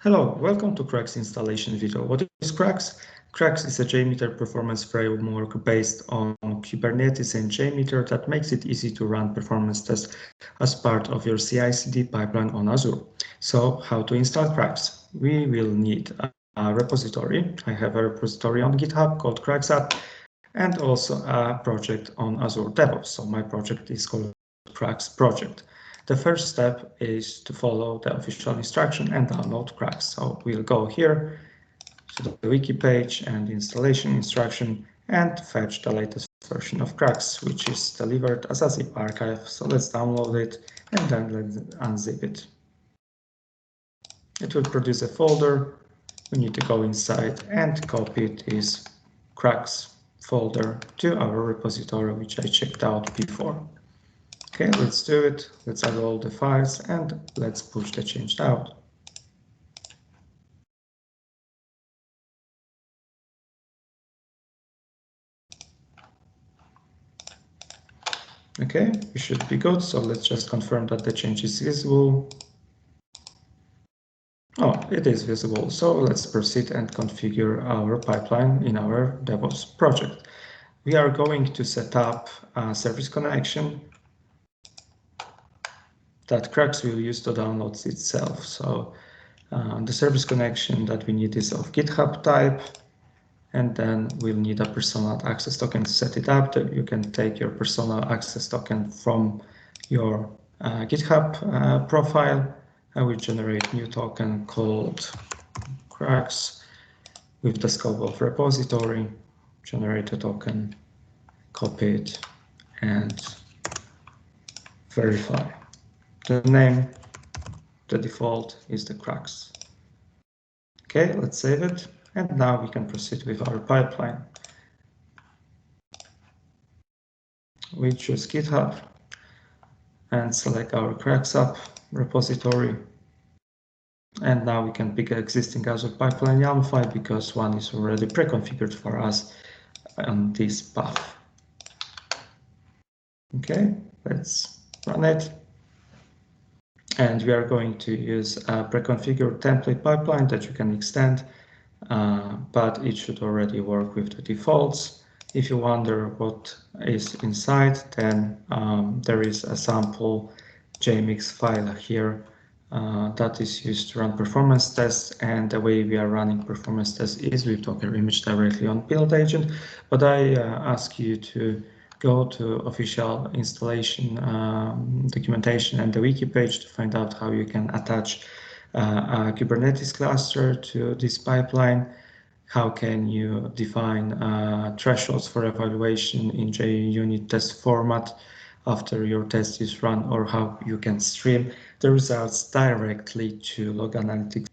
Hello, welcome to CRUX installation video. What is CRUX? CRUX is a Jmeter performance framework based on Kubernetes and Jmeter that makes it easy to run performance tests as part of your CI/CD pipeline on Azure. So how to install CRUX? We will need a repository. I have a repository on GitHub called CRUX app and also a project on Azure DevOps. So my project is called CRUX project. The first step is to follow the official instruction and download CRUX. So we'll go here to the wiki page and installation instruction and fetch the latest version of CRUX, which is delivered as a zip archive. So let's download it and then let's unzip it. It will produce a folder. We need to go inside and copy this CRUX folder to our repository, which I checked out before. Okay, let's do it. Let's add all the files and let's push the change out. Okay, we should be good. So let's just confirm that the change is visible. Oh, it is visible. So let's proceed and configure our pipeline in our DevOps project. We are going to set up a service connection that CRUX will use to download itself. So the service connection that we need is of GitHub type, and then we'll need a personal access token to set it up. You can take your personal access token from your GitHub profile. I will generate new token called CRUX with the scope of repository, generate a token, copy it, and verify. The name, the default is the CRUX. Okay, let's save it. And now we can proceed with our pipeline. We choose GitHub and select our CRUX app repository. And now we can pick an existing Azure pipeline YAML file because one is already pre-configured for us on this path. Okay, let's run it. And we are going to use a pre-configured template pipeline that you can extend, but it should already work with the defaults. If you wonder what is inside, then there is a sample JMix file here that is used to run performance tests, and the way we are running performance tests is with Docker image directly on build agent. But I ask you to go to official installation documentation and the wiki page to find out how you can attach a Kubernetes cluster to this pipeline. How can you define thresholds for evaluation in JUnit test format after your test is run, or how you can stream the results directly to log analytics.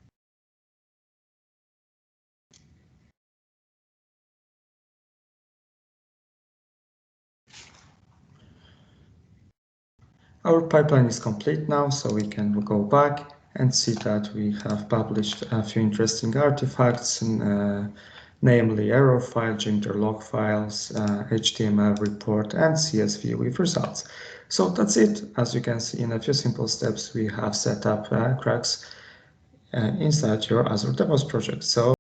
Our pipeline is complete now, so we can go back and see that we have published a few interesting artifacts, namely error file, Jmeter log files, HTML report, and CSV with results. So that's it. As you can see, in a few simple steps, we have set up CRUX inside your Azure DevOps project. So